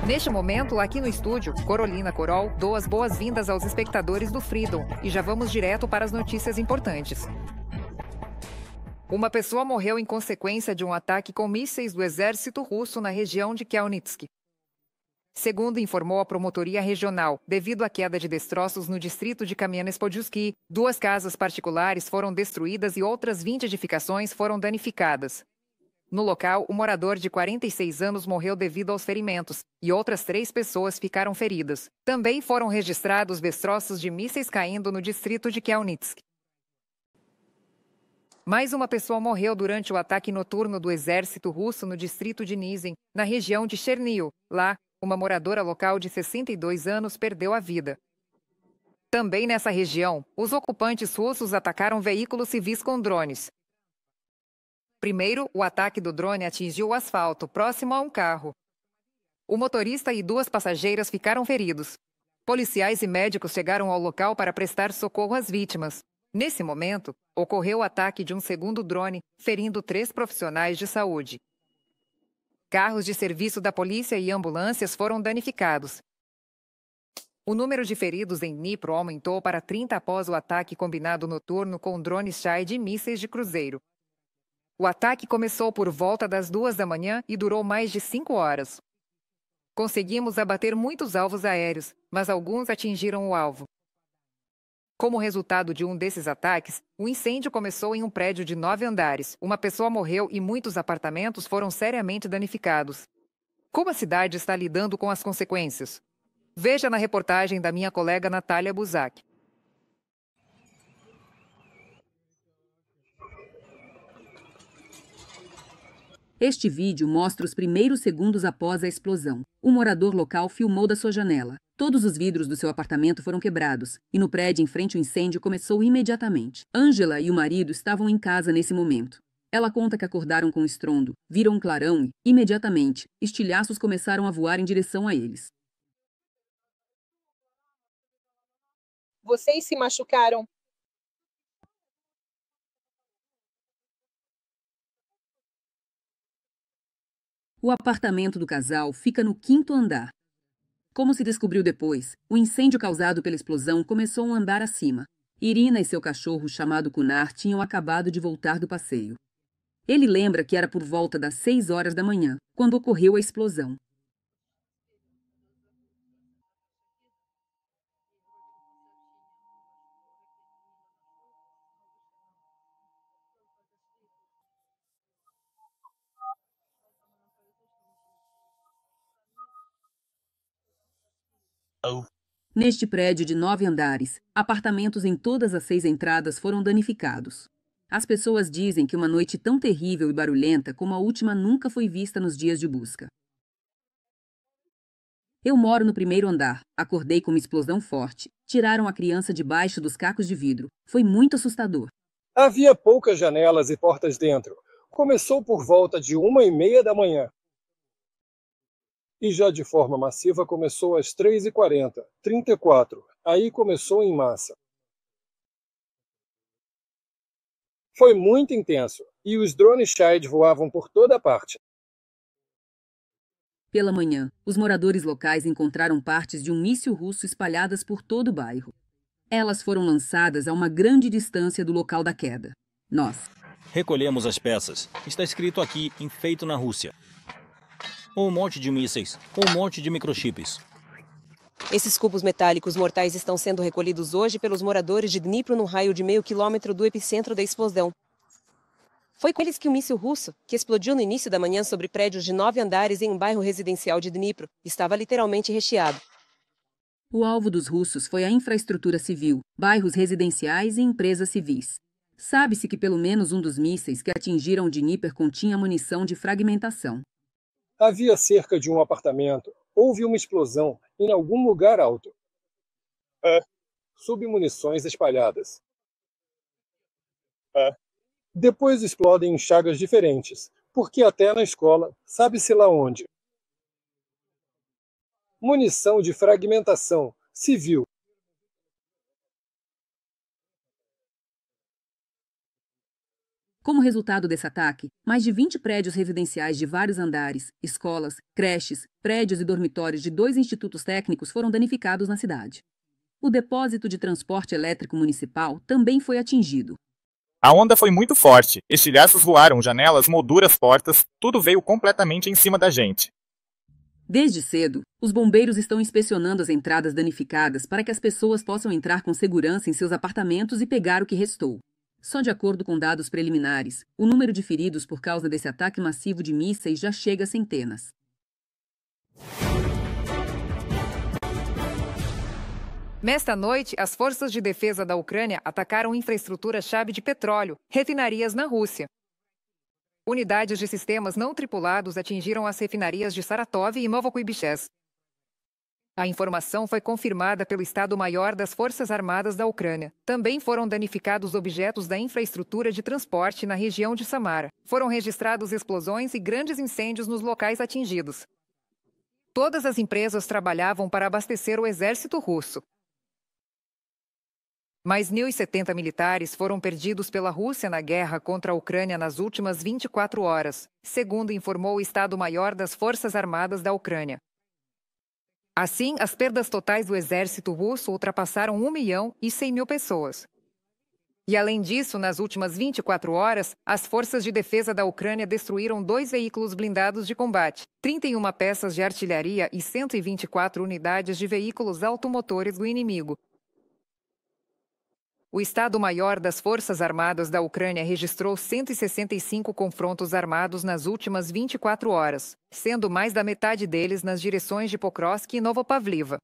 Neste momento, aqui no estúdio, Carolina Corol dou as boas-vindas aos espectadores do Freedom e já vamos direto para as notícias importantes. Uma pessoa morreu em consequência de um ataque com mísseis do exército russo na região de Khmelnytsk. Segundo informou a promotoria regional, devido à queda de destroços no distrito de Kamianets-Podilsky, 2 casas particulares foram destruídas e outras 20 edificações foram danificadas. No local, um morador de 46 anos morreu devido aos ferimentos, e outras 3 pessoas ficaram feridas. Também foram registrados destroços de mísseis caindo no distrito de Khmelnytsk. Mais uma pessoa morreu durante o ataque noturno do exército russo no distrito de Nizhyn, na região de Chernihiv. Lá, uma moradora local de 62 anos perdeu a vida. Também nessa região, os ocupantes russos atacaram veículos civis com drones. Primeiro, o ataque do drone atingiu o asfalto, próximo a um carro. O motorista e 2 passageiras ficaram feridos. Policiais e médicos chegaram ao local para prestar socorro às vítimas. Nesse momento, ocorreu o ataque de um segundo drone, ferindo 3 profissionais de saúde. Carros de serviço da polícia e ambulâncias foram danificados. O número de feridos em Dnipro aumentou para 30 após o ataque combinado noturno com drones Shahed e mísseis de cruzeiro. O ataque começou por volta das 2 da manhã e durou mais de 5 horas. Conseguimos abater muitos alvos aéreos, mas alguns atingiram o alvo. Como resultado de um desses ataques, o incêndio começou em um prédio de 9 andares. Uma pessoa morreu e muitos apartamentos foram seriamente danificados. Como a cidade está lidando com as consequências? Veja na reportagem da minha colega Natália Buzak. Este vídeo mostra os primeiros segundos após a explosão. Um morador local filmou da sua janela. Todos os vidros do seu apartamento foram quebrados e no prédio em frente o incêndio começou imediatamente. Ângela e o marido estavam em casa nesse momento. Ela conta que acordaram com um estrondo, viram um clarão e, imediatamente, estilhaços começaram a voar em direção a eles. Vocês se machucaram? O apartamento do casal fica no 5º andar. Como se descobriu depois, o incêndio causado pela explosão começou um andar acima. Irina e seu cachorro, chamado Kunar, tinham acabado de voltar do passeio. Ele lembra que era por volta das 6 horas da manhã, quando ocorreu a explosão. Neste prédio de 9 andares, apartamentos em todas as 6 entradas foram danificados. As pessoas dizem que uma noite tão terrível e barulhenta como a última nunca foi vista nos dias de busca. Eu moro no 1º andar. Acordei com uma explosão forte. Tiraram a criança debaixo dos cacos de vidro. Foi muito assustador. Havia poucas janelas e portas dentro. Começou por volta de 1h30 da manhã. E já de forma massiva começou às 3h40, 34. Aí começou em massa. Foi muito intenso, e os drones Shahed voavam por toda parte. Pela manhã, os moradores locais encontraram partes de um míssil russo espalhadas por todo o bairro. Elas foram lançadas a uma grande distância do local da queda. Nós recolhemos as peças. Está escrito aqui, feito na Rússia. Um monte de mísseis, um monte de microchips. Esses cubos metálicos mortais estão sendo recolhidos hoje pelos moradores de Dnipro num raio de meio quilômetro do epicentro da explosão. Foi com eles que o míssil russo, que explodiu no início da manhã sobre prédios de 9 andares em um bairro residencial de Dnipro, estava literalmente recheado. O alvo dos russos foi a infraestrutura civil, bairros residenciais e empresas civis. Sabe-se que pelo menos um dos mísseis que atingiram Dnipro continha munição de fragmentação. Havia cerca de um apartamento. Houve uma explosão em algum lugar alto. Submunições espalhadas. Depois explodem em chagas diferentes, porque até na escola, sabe-se lá onde. Munição de fragmentação civil. Como resultado desse ataque, mais de 20 prédios residenciais de vários andares, escolas, creches, prédios e dormitórios de 2 institutos técnicos foram danificados na cidade. O depósito de transporte elétrico municipal também foi atingido. A onda foi muito forte, estilhaços voaram, janelas, molduras, portas, tudo veio completamente em cima da gente. Desde cedo, os bombeiros estão inspecionando as entradas danificadas para que as pessoas possam entrar com segurança em seus apartamentos e pegar o que restou. Só de acordo com dados preliminares, o número de feridos por causa desse ataque massivo de mísseis já chega a centenas. Nesta noite, as forças de defesa da Ucrânia atacaram infraestrutura-chave de petróleo, refinarias na Rússia. Unidades de sistemas não tripulados atingiram as refinarias de Saratov e Novokuibyshev. A informação foi confirmada pelo Estado-Maior das Forças Armadas da Ucrânia. Também foram danificados objetos da infraestrutura de transporte na região de Samara. Foram registrados explosões e grandes incêndios nos locais atingidos. Todas as empresas trabalhavam para abastecer o exército russo. Mais 1.070 militares foram perdidos pela Rússia na guerra contra a Ucrânia nas últimas 24 horas, segundo informou o Estado-Maior das Forças Armadas da Ucrânia. Assim, as perdas totais do exército russo ultrapassaram 1.100.000 pessoas. E, além disso, nas últimas 24 horas, as forças de defesa da Ucrânia destruíram 2 veículos blindados de combate, 31 peças de artilharia e 124 unidades de veículos automotores do inimigo. O Estado-Maior das Forças Armadas da Ucrânia registrou 165 confrontos armados nas últimas 24 horas, sendo mais da metade deles nas direções de Pokrovsk e Novopavliva.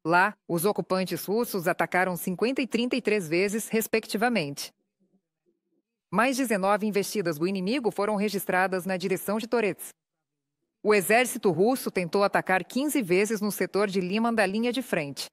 Lá, os ocupantes russos atacaram 50 e 33 vezes, respectivamente. Mais 19 investidas do inimigo foram registradas na direção de Torets. O exército russo tentou atacar 15 vezes no setor de Liman da linha de frente.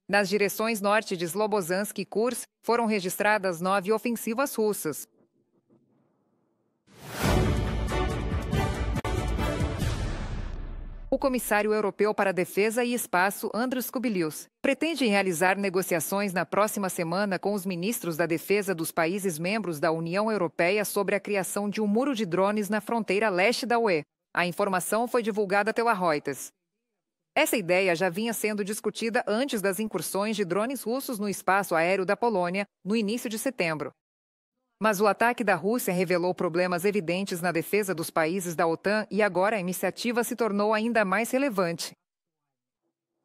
Nas direções norte de Slobozansk e Kursk, foram registradas 9 ofensivas russas. O comissário europeu para a Defesa e Espaço, Andrius Kubilius, pretende realizar negociações na próxima semana com os ministros da defesa dos países membros da União Europeia sobre a criação de um muro de drones na fronteira leste da UE. A informação foi divulgada pela Reuters. Essa ideia já vinha sendo discutida antes das incursões de drones russos no espaço aéreo da Polônia, no início de setembro. Mas o ataque da Rússia revelou problemas evidentes na defesa dos países da OTAN e agora a iniciativa se tornou ainda mais relevante.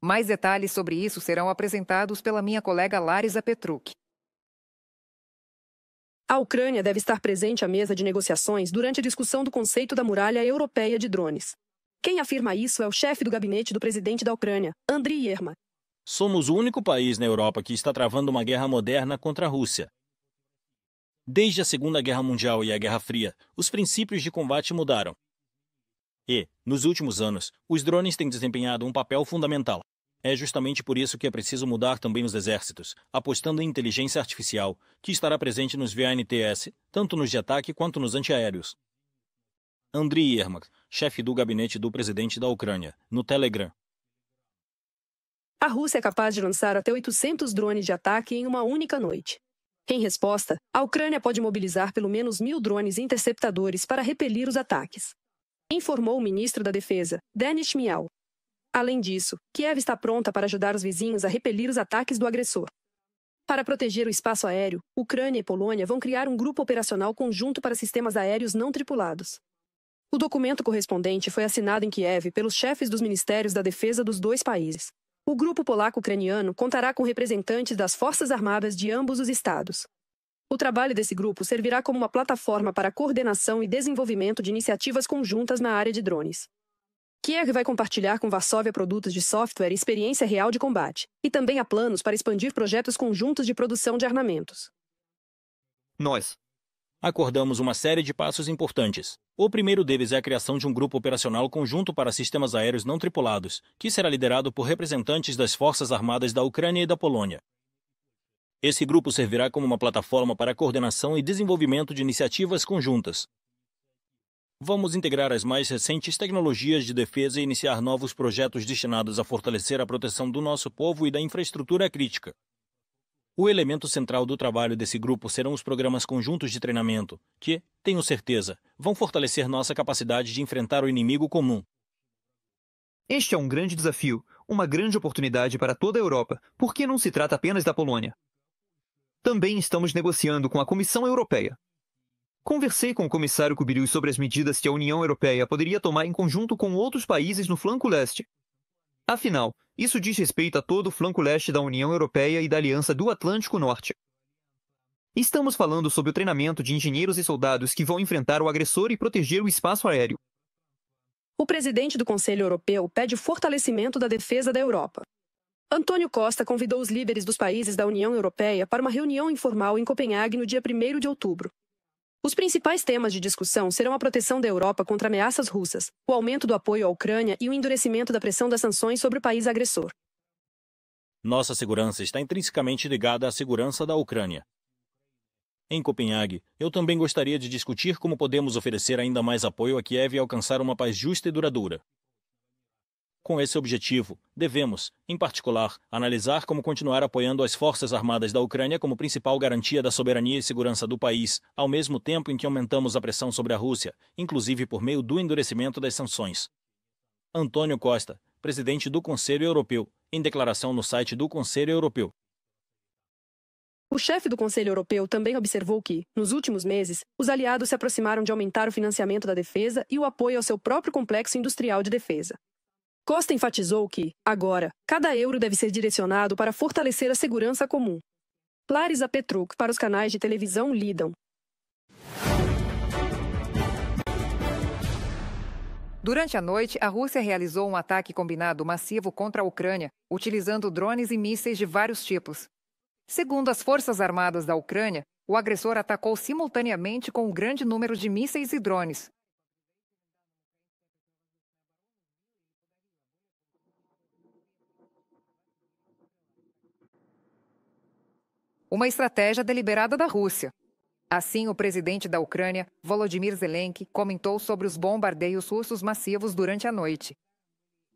Mais detalhes sobre isso serão apresentados pela minha colega Larisa Petruk. A Ucrânia deve estar presente à mesa de negociações durante a discussão do conceito da muralha europeia de drones. Quem afirma isso é o chefe do gabinete do presidente da Ucrânia, Andriy Yermak. Somos o único país na Europa que está travando uma guerra moderna contra a Rússia. Desde a Segunda Guerra Mundial e a Guerra Fria, os princípios de combate mudaram. E, nos últimos anos, os drones têm desempenhado um papel fundamental. É justamente por isso que é preciso mudar também os exércitos, apostando em inteligência artificial, que estará presente nos VANTS, tanto nos de ataque quanto nos antiaéreos. Andriy Yermak, chefe do gabinete do presidente da Ucrânia, no Telegram. A Rússia é capaz de lançar até 800 drones de ataque em uma única noite. Em resposta, a Ucrânia pode mobilizar pelo menos 1.000 drones interceptadores para repelir os ataques, informou o ministro da Defesa, Denis Shmyhal. Além disso, Kiev está pronta para ajudar os vizinhos a repelir os ataques do agressor. Para proteger o espaço aéreo, Ucrânia e Polônia vão criar um grupo operacional conjunto para sistemas aéreos não tripulados. O documento correspondente foi assinado em Kiev pelos chefes dos ministérios da defesa dos dois países. O grupo polaco-ucraniano contará com representantes das forças armadas de ambos os estados. O trabalho desse grupo servirá como uma plataforma para a coordenação e desenvolvimento de iniciativas conjuntas na área de drones. Kiev vai compartilhar com Varsóvia produtos de software e experiência real de combate, e também há planos para expandir projetos conjuntos de produção de armamentos. Nós acordamos uma série de passos importantes. O primeiro deles é a criação de um grupo operacional conjunto para sistemas aéreos não tripulados, que será liderado por representantes das Forças Armadas da Ucrânia e da Polônia. Esse grupo servirá como uma plataforma para a coordenação e desenvolvimento de iniciativas conjuntas. Vamos integrar as mais recentes tecnologias de defesa e iniciar novos projetos destinados a fortalecer a proteção do nosso povo e da infraestrutura crítica. O elemento central do trabalho desse grupo serão os programas conjuntos de treinamento, que, tenho certeza, vão fortalecer nossa capacidade de enfrentar o inimigo comum. Este é um grande desafio, uma grande oportunidade para toda a Europa, porque não se trata apenas da Polônia. Também estamos negociando com a Comissão Europeia. Conversei com o comissário Kubilius sobre as medidas que a União Europeia poderia tomar em conjunto com outros países no flanco leste. Afinal, isso diz respeito a todo o flanco leste da União Europeia e da Aliança do Atlântico Norte. Estamos falando sobre o treinamento de engenheiros e soldados que vão enfrentar o agressor e proteger o espaço aéreo. O presidente do Conselho Europeu pede fortalecimento da defesa da Europa. Antônio Costa convidou os líderes dos países da União Europeia para uma reunião informal em Copenhague no dia 1º de outubro. Os principais temas de discussão serão a proteção da Europa contra ameaças russas, o aumento do apoio à Ucrânia e o endurecimento da pressão das sanções sobre o país agressor. Nossa segurança está intrinsecamente ligada à segurança da Ucrânia. Em Copenhague, eu também gostaria de discutir como podemos oferecer ainda mais apoio a Kiev e alcançar uma paz justa e duradoura. Com esse objetivo, devemos, em particular, analisar como continuar apoiando as Forças Armadas da Ucrânia como principal garantia da soberania e segurança do país, ao mesmo tempo em que aumentamos a pressão sobre a Rússia, inclusive por meio do endurecimento das sanções. Antônio Costa, presidente do Conselho Europeu, em declaração no site do Conselho Europeu. O chefe do Conselho Europeu também observou que, nos últimos meses, os aliados se aproximaram de aumentar o financiamento da defesa e o apoio ao seu próprio complexo industrial de defesa. Costa enfatizou que, agora, cada euro deve ser direcionado para fortalecer a segurança comum. Larisa Petruk, para os canais de televisão Lidam. Durante a noite, a Rússia realizou um ataque combinado massivo contra a Ucrânia, utilizando drones e mísseis de vários tipos. Segundo as Forças Armadas da Ucrânia, o agressor atacou simultaneamente com um grande número de mísseis e drones. Uma estratégia deliberada da Rússia. Assim, o presidente da Ucrânia, Volodymyr Zelensky, comentou sobre os bombardeios russos massivos durante a noite.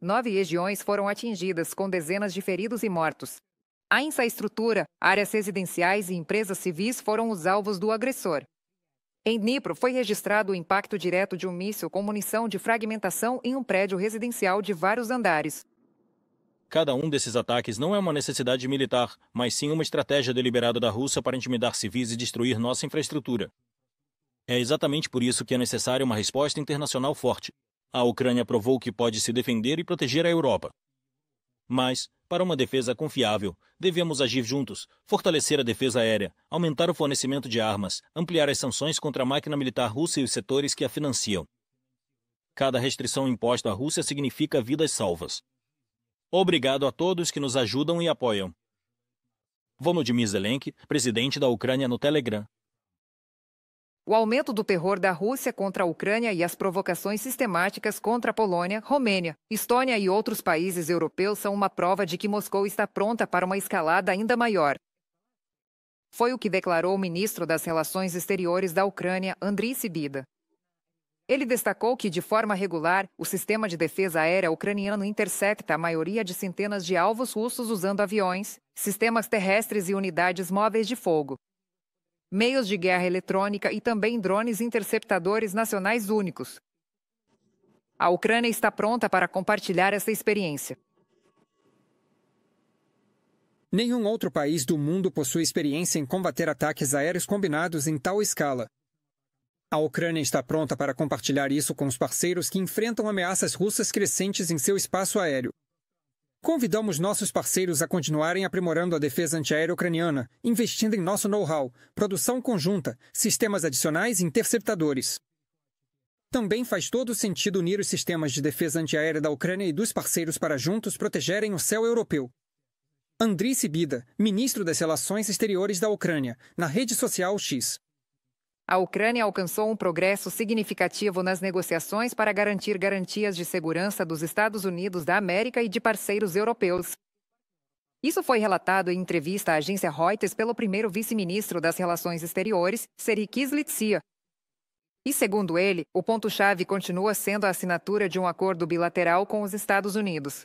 9 regiões foram atingidas, com dezenas de feridos e mortos. A infraestrutura, áreas residenciais e empresas civis foram os alvos do agressor. Em Dnipro, foi registrado o impacto direto de um míssil com munição de fragmentação em um prédio residencial de vários andares. Cada um desses ataques não é uma necessidade militar, mas sim uma estratégia deliberada da Rússia para intimidar civis e destruir nossa infraestrutura. É exatamente por isso que é necessária uma resposta internacional forte. A Ucrânia provou que pode se defender e proteger a Europa. Mas, para uma defesa confiável, devemos agir juntos, fortalecer a defesa aérea, aumentar o fornecimento de armas, ampliar as sanções contra a máquina militar russa e os setores que a financiam. Cada restrição imposta à Rússia significa vidas salvas. Obrigado a todos que nos ajudam e apoiam. Volodymyr Zelensky, presidente da Ucrânia no Telegram. O aumento do terror da Rússia contra a Ucrânia e as provocações sistemáticas contra a Polônia, Romênia, Estônia e outros países europeus são uma prova de que Moscou está pronta para uma escalada ainda maior. Foi o que declarou o ministro das Relações Exteriores da Ucrânia, Andriy Sybiha. Ele destacou que, de forma regular, o sistema de defesa aérea ucraniano intercepta a maioria de centenas de alvos russos usando aviões, sistemas terrestres e unidades móveis de fogo, meios de guerra eletrônica e também drones interceptadores nacionais únicos. A Ucrânia está pronta para compartilhar essa experiência. Nenhum outro país do mundo possui experiência em combater ataques aéreos combinados em tal escala. A Ucrânia está pronta para compartilhar isso com os parceiros que enfrentam ameaças russas crescentes em seu espaço aéreo. Convidamos nossos parceiros a continuarem aprimorando a defesa antiaérea ucraniana, investindo em nosso know-how, produção conjunta, sistemas adicionais e interceptadores. Também faz todo sentido unir os sistemas de defesa antiaérea da Ucrânia e dos parceiros para juntos protegerem o céu europeu. Andriy Sybiha, ministro das Relações Exteriores da Ucrânia, na rede social X. A Ucrânia alcançou um progresso significativo nas negociações para garantir garantias de segurança dos Estados Unidos da América e de parceiros europeus. Isso foi relatado em entrevista à agência Reuters pelo primeiro vice-ministro das Relações Exteriores, Serhiy Kyslytsya. E, segundo ele, o ponto-chave continua sendo a assinatura de um acordo bilateral com os Estados Unidos.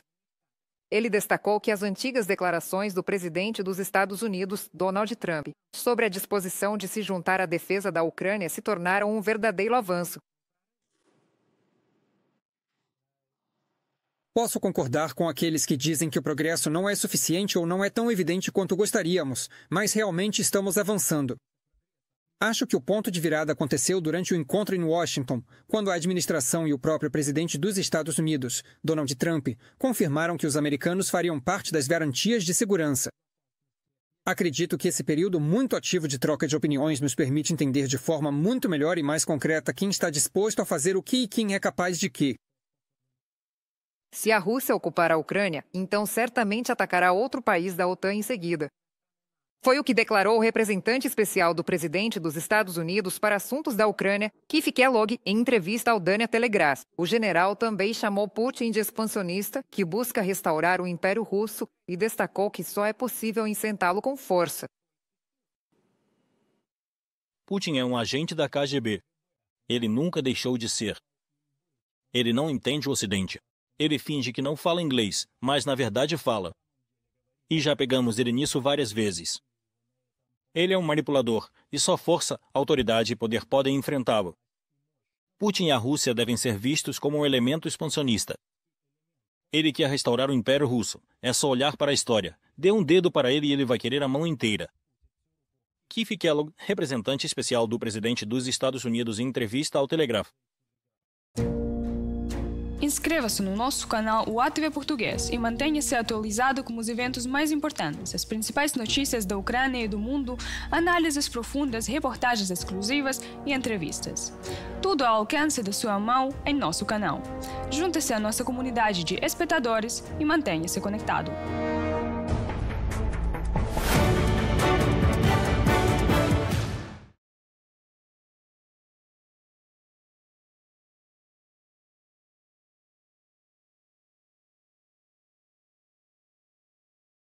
Ele destacou que as antigas declarações do presidente dos Estados Unidos, Donald Trump, sobre a disposição de se juntar à defesa da Ucrânia se tornaram um verdadeiro avanço. Posso concordar com aqueles que dizem que o progresso não é suficiente ou não é tão evidente quanto gostaríamos, mas realmente estamos avançando. Acho que o ponto de virada aconteceu durante o encontro em Washington, quando a administração e o próprio presidente dos Estados Unidos, Donald Trump, confirmaram que os americanos fariam parte das garantias de segurança. Acredito que esse período muito ativo de troca de opiniões nos permite entender de forma muito melhor e mais concreta quem está disposto a fazer o que e quem é capaz de quê. Se a Rússia ocupar a Ucrânia, então certamente atacará outro país da OTAN em seguida. Foi o que declarou o representante especial do presidente dos Estados Unidos para assuntos da Ucrânia, Keith Kellogg, em entrevista ao Dania Telegraph. O general também chamou Putin de expansionista, que busca restaurar o Império Russo, e destacou que só é possível enfrentá-lo com força. Putin é um agente da KGB. Ele nunca deixou de ser. Ele não entende o Ocidente. Ele finge que não fala inglês, mas na verdade fala. E já pegamos ele nisso várias vezes. Ele é um manipulador, e só força, autoridade e poder podem enfrentá-lo. Putin e a Rússia devem ser vistos como um elemento expansionista. Ele quer restaurar o Império Russo. É só olhar para a história. Dê um dedo para ele e ele vai querer a mão inteira. Keith Kellogg, representante especial do presidente dos Estados Unidos em entrevista ao Telegraph. Inscreva-se no nosso canal UATV Português e mantenha-se atualizado com os eventos mais importantes, as principais notícias da Ucrânia e do mundo, análises profundas, reportagens exclusivas e entrevistas. Tudo ao alcance da sua mão em nosso canal. Junte-se à nossa comunidade de espectadores e mantenha-se conectado.